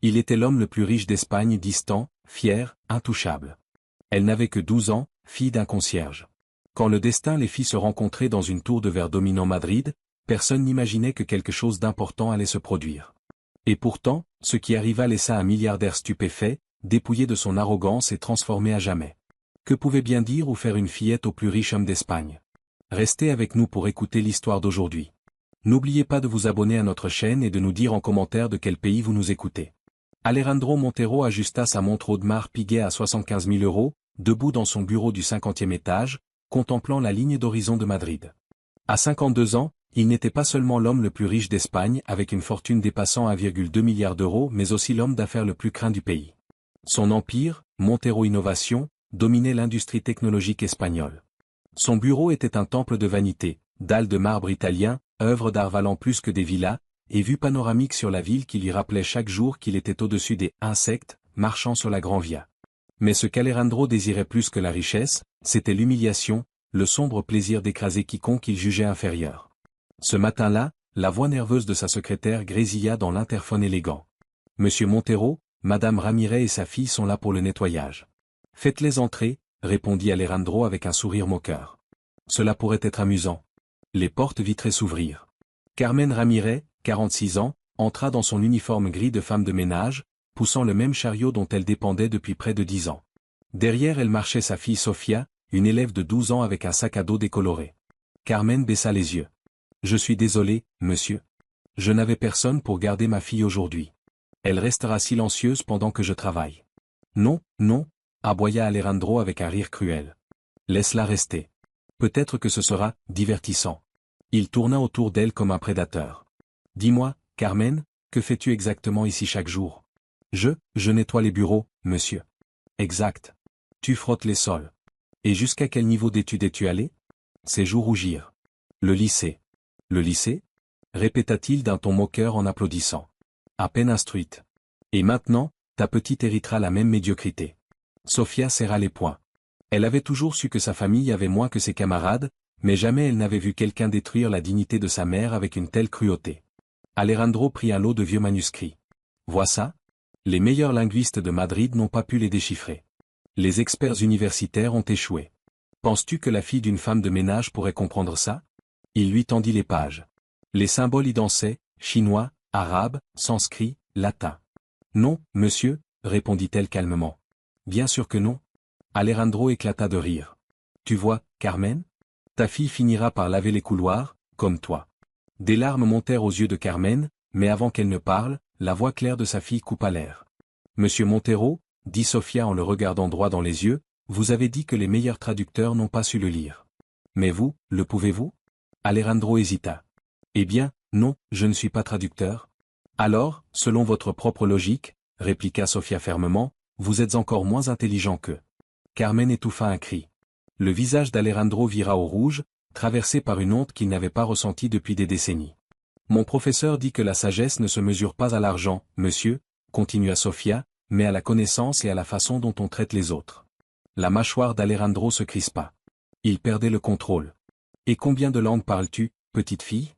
Il était l'homme le plus riche d'Espagne, distant, fier, intouchable. Elle n'avait que 12 ans, fille d'un concierge. Quand le destin les fit se rencontrer dans une tour de verre dominant Madrid, personne n'imaginait que quelque chose d'important allait se produire. Et pourtant, ce qui arriva laissa un milliardaire stupéfait, dépouillé de son arrogance et transformé à jamais. Que pouvait bien dire ou faire une fillette au plus riche homme d'Espagne? Restez avec nous pour écouter l'histoire d'aujourd'hui. N'oubliez pas de vous abonner à notre chaîne et de nous dire en commentaire de quel pays vous nous écoutez. Alejandro Montero ajusta sa montre Audemars Piguet à 75 000 €, debout dans son bureau du 50e étage, contemplant la ligne d'horizon de Madrid. À 52 ans, il n'était pas seulement l'homme le plus riche d'Espagne avec une fortune dépassant 1,2 milliard d'euros mais aussi l'homme d'affaires le plus craint du pays. Son empire, Montero Innovation, dominait l'industrie technologique espagnole. Son bureau était un temple de vanité, dalles de marbre italien, œuvres d'art valant plus que des villas, et vue panoramique sur la ville qui lui rappelait chaque jour qu'il était au-dessus des insectes, marchant sur la Gran Via. Mais ce qu'Alejandro désirait plus que la richesse, c'était l'humiliation, le sombre plaisir d'écraser quiconque il jugeait inférieur. Ce matin-là, la voix nerveuse de sa secrétaire grésilla dans l'interphone élégant. « Monsieur Montero, Madame Ramirez et sa fille sont là pour le nettoyage. »« Faites-les entrer, » répondit Alejandro avec un sourire moqueur. Cela pourrait être amusant. Les portes vitrées s'ouvrirent. Carmen Ramirez, 46 ans, entra dans son uniforme gris de femme de ménage, poussant le même chariot dont elle dépendait depuis près de 10 ans. Derrière elle marchait sa fille Sofia, une élève de 12 ans avec un sac à dos décoloré. Carmen baissa les yeux. « Je suis désolé, monsieur. Je n'avais personne pour garder ma fille aujourd'hui. Elle restera silencieuse pendant que je travaille. »« Non, non, » aboya Alejandro avec un rire cruel. « Laisse-la rester. Peut-être que ce sera divertissant. » Il tourna autour d'elle comme un prédateur. « Dis-moi, Carmen, que fais-tu exactement ici chaque jour ? » « Je nettoie les bureaux, monsieur. »« Exact. Tu frottes les sols. Et jusqu'à quel niveau d'études es-tu allé ? » Ses joues rougirent. « Le lycée. »« Le lycée ?» répéta-t-il d'un ton moqueur en applaudissant. « À peine instruite. Et maintenant, ta petite héritera la même médiocrité. » Sofia serra les poings. Elle avait toujours su que sa famille avait moins que ses camarades, mais jamais elle n'avait vu quelqu'un détruire la dignité de sa mère avec une telle cruauté. Alejandro prit un lot de vieux manuscrits. « Vois ça ? Les meilleurs linguistes de Madrid n'ont pas pu les déchiffrer. Les experts universitaires ont échoué. Penses-tu que la fille d'une femme de ménage pourrait comprendre ça ? » Il lui tendit les pages. Les symboles y dansaient, chinois, arabe, sanskrit, latin. « Non, monsieur, » répondit-elle calmement. « Bien sûr que non. » Alejandro éclata de rire. « Tu vois, Carmen ? Ta fille finira par laver les couloirs, comme toi. » Des larmes montèrent aux yeux de Carmen, mais avant qu'elle ne parle, la voix claire de sa fille coupa l'air. « Monsieur Montero, » dit Sofia en le regardant droit dans les yeux, « vous avez dit que les meilleurs traducteurs n'ont pas su le lire. Mais vous, le pouvez-vous » Alejandro hésita. « Eh bien, non, je ne suis pas traducteur. »« Alors, selon votre propre logique, » répliqua Sofia fermement, « vous êtes encore moins intelligent qu'eux. » Carmen étouffa un cri. Le visage d'Alejandro vira au rouge, traversé par une honte qu'il n'avait pas ressentie depuis des décennies. « Mon professeur dit que la sagesse ne se mesure pas à l'argent, monsieur, » continua Sofia, « mais à la connaissance et à la façon dont on traite les autres. » La mâchoire d'Alejandro se crispa. Il perdait le contrôle. « Et combien de langues parles-tu, petite fille ?»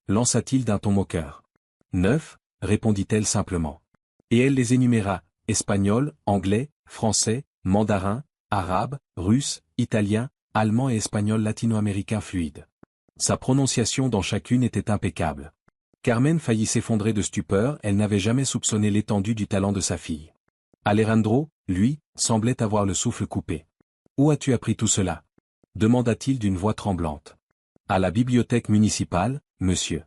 lança-t-il d'un ton moqueur. « 9, » répondit-elle simplement. Et elle les énuméra, espagnol, anglais, français, mandarin, arabe, russe, italien, allemand et espagnol latino-américain fluide. Sa prononciation dans chacune était impeccable. Carmen faillit s'effondrer de stupeur, elle n'avait jamais soupçonné l'étendue du talent de sa fille. Alejandro, lui, semblait avoir le souffle coupé. « Où as-tu appris tout cela ?» demanda-t-il d'une voix tremblante. « À la bibliothèque municipale, monsieur.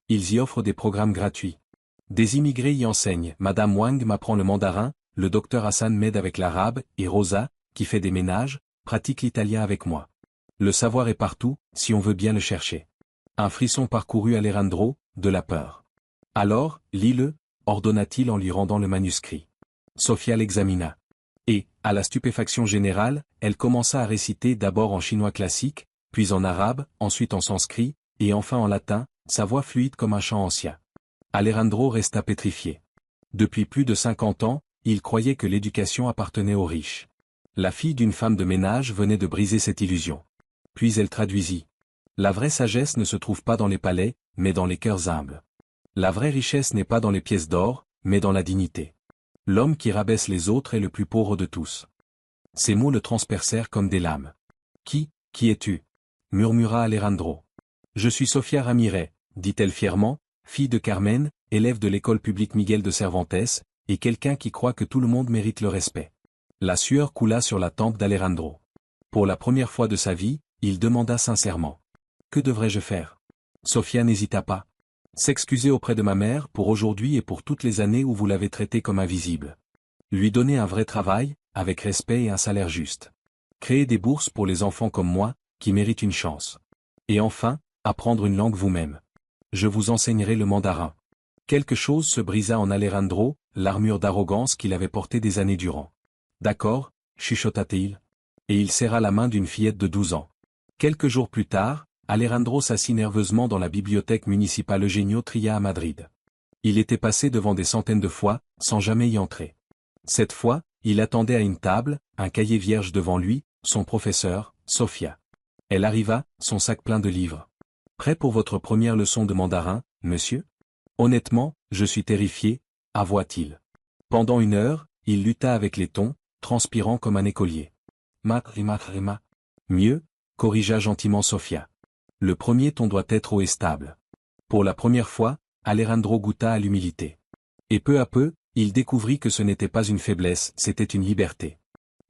Ils y offrent des programmes gratuits. Des immigrés y enseignent, Madame Wang m'apprend le mandarin, le docteur Hassan m'aide avec l'arabe, et Rosa, qui fait des ménages, pratique l'italien avec moi. Le savoir est partout, si on veut bien le chercher. » Un frisson parcourut Alejandro, de la peur. « Alors, lis-le, » ordonna-t-il en lui rendant le manuscrit. Sofia l'examina. Et, à la stupéfaction générale, elle commença à réciter d'abord en chinois classique, puis en arabe, ensuite en sanskrit, et enfin en latin, sa voix fluide comme un chant ancien. Alejandro resta pétrifié. Depuis plus de 50 ans, il croyait que l'éducation appartenait aux riches. La fille d'une femme de ménage venait de briser cette illusion. Puis elle traduisit. La vraie sagesse ne se trouve pas dans les palais, mais dans les cœurs humbles. La vraie richesse n'est pas dans les pièces d'or, mais dans la dignité. L'homme qui rabaisse les autres est le plus pauvre de tous. Ces mots le transpercèrent comme des lames. Qui es-tu? Murmura Alejandro. Je suis Sofía Ramirez, dit-elle fièrement, fille de Carmen, élève de l'école publique Miguel de Cervantes, et quelqu'un qui croit que tout le monde mérite le respect. La sueur coula sur la tempe d'Alejandro. Pour la première fois de sa vie, il demanda sincèrement. Que devrais-je faire? Sofía n'hésita pas. S'excuser auprès de ma mère pour aujourd'hui et pour toutes les années où vous l'avez traité comme invisible. Lui donner un vrai travail, avec respect et un salaire juste. Créer des bourses pour les enfants comme moi, qui méritent une chance. Et enfin, apprendre une langue vous-même. Je vous enseignerai le mandarin. Quelque chose se brisa en Alejandro, l'armure d'arrogance qu'il avait portée des années durant. D'accord, chuchota-t-il. Et il serra la main d'une fillette de 12 ans. Quelques jours plus tard, Alejandro s'assit nerveusement dans la bibliothèque municipale Eugenio Tria à Madrid. Il était passé devant des centaines de fois, sans jamais y entrer. Cette fois, il attendait à une table, un cahier vierge devant lui, son professeur, Sofía. Elle arriva, son sac plein de livres. Prêt pour votre première leçon de mandarin, monsieur? Honnêtement, je suis terrifié, avoua-t-il. Pendant 1 heure, il lutta avec les tons, transpirant comme un écolier. Rima. Mieux, corrigea gentiment Sofía. Le premier ton doit être haut et stable. Pour la première fois, Alejandro goûta à l'humilité. Et peu à peu, il découvrit que ce n'était pas une faiblesse, c'était une liberté.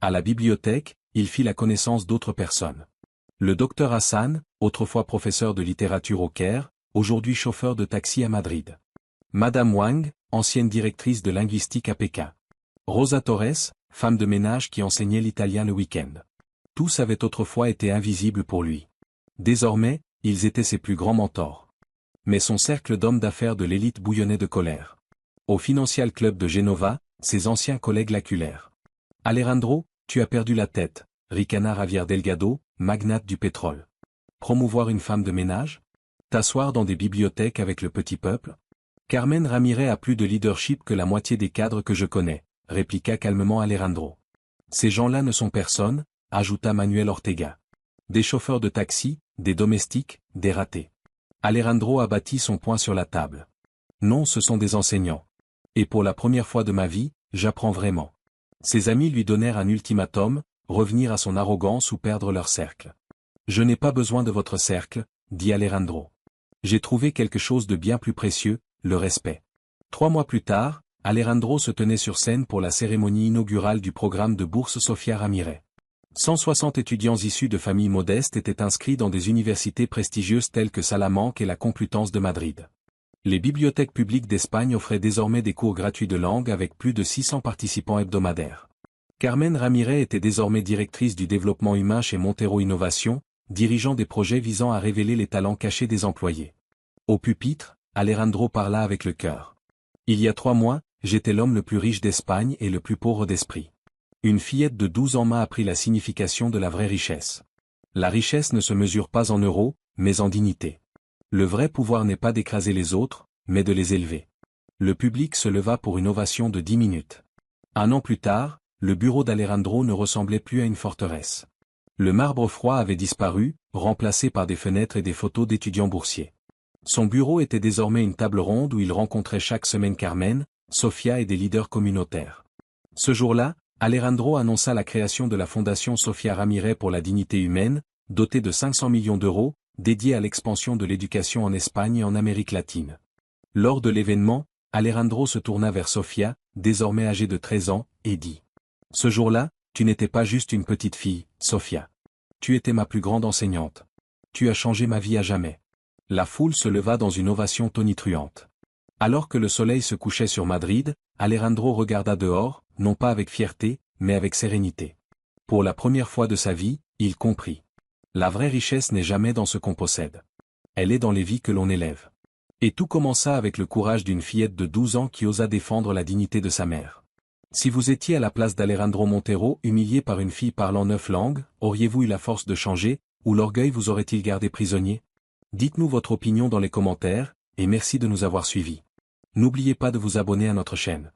À la bibliothèque, il fit la connaissance d'autres personnes. Le docteur Hassan, autrefois professeur de littérature au Caire, aujourd'hui chauffeur de taxi à Madrid. Madame Wang, ancienne directrice de linguistique à Pékin. Rosa Torres, femme de ménage qui enseignait l'italien le week-end. Tous avaient autrefois été invisibles pour lui. Désormais, ils étaient ses plus grands mentors. Mais son cercle d'hommes d'affaires de l'élite bouillonnait de colère. Au Financial Club de Genova, ses anciens collègues l'acculèrent. Alejandro, tu as perdu la tête, ricana Javier Delgado, magnate du pétrole. Promouvoir une femme de ménage? T'asseoir dans des bibliothèques avec le petit peuple? Carmen Ramirez a plus de leadership que la moitié des cadres que je connais, répliqua calmement Alejandro. Ces gens-là ne sont personne, ajouta Manuel Ortega. Des chauffeurs de taxi, des domestiques, des ratés. Alejandro abattit son poing sur la table. Non, ce sont des enseignants. Et pour la première fois de ma vie, j'apprends vraiment. Ses amis lui donnèrent un ultimatum, revenir à son arrogance ou perdre leur cercle. Je n'ai pas besoin de votre cercle, dit Alejandro. J'ai trouvé quelque chose de bien plus précieux, le respect. 3 mois plus tard, Alejandro se tenait sur scène pour la cérémonie inaugurale du programme de bourse Sofía Ramirez. 160 étudiants issus de familles modestes étaient inscrits dans des universités prestigieuses telles que Salamanque et la Complutense de Madrid. Les bibliothèques publiques d'Espagne offraient désormais des cours gratuits de langue avec plus de 600 participants hebdomadaires. Carmen Ramirez était désormais directrice du développement humain chez Montero Innovation, dirigeant des projets visant à révéler les talents cachés des employés. Au pupitre, Alejandro parla avec le cœur. Il y a 3 mois, j'étais l'homme le plus riche d'Espagne et le plus pauvre d'esprit. Une fillette de 12 ans m'a appris la signification de la vraie richesse. La richesse ne se mesure pas en euros, mais en dignité. Le vrai pouvoir n'est pas d'écraser les autres, mais de les élever. Le public se leva pour une ovation de 10 minutes. 1 an plus tard, le bureau d'Alejandro ne ressemblait plus à une forteresse. Le marbre froid avait disparu, remplacé par des fenêtres et des photos d'étudiants boursiers. Son bureau était désormais une table ronde où il rencontrait chaque semaine Carmen, Sofía et des leaders communautaires. Ce jour-là, Alejandro annonça la création de la fondation Sofía Ramirez pour la dignité humaine, dotée de 500 millions d'euros, dédiée à l'expansion de l'éducation en Espagne et en Amérique latine. Lors de l'événement, Alejandro se tourna vers Sofía, désormais âgée de 13 ans, et dit « Ce jour-là, tu n'étais pas juste une petite fille, Sofía. Tu étais ma plus grande enseignante. Tu as changé ma vie à jamais. » La foule se leva dans une ovation tonitruante. Alors que le soleil se couchait sur Madrid, Alejandro regarda dehors, non pas avec fierté, mais avec sérénité. Pour la première fois de sa vie, il comprit. La vraie richesse n'est jamais dans ce qu'on possède. Elle est dans les vies que l'on élève. Et tout commença avec le courage d'une fillette de 12 ans qui osa défendre la dignité de sa mère. Si vous étiez à la place d'Alejandro Montero, humilié par une fille parlant 9 langues, auriez-vous eu la force de changer, ou l'orgueil vous aurait-il gardé prisonnier? Dites-nous votre opinion dans les commentaires, et merci de nous avoir suivis. N'oubliez pas de vous abonner à notre chaîne.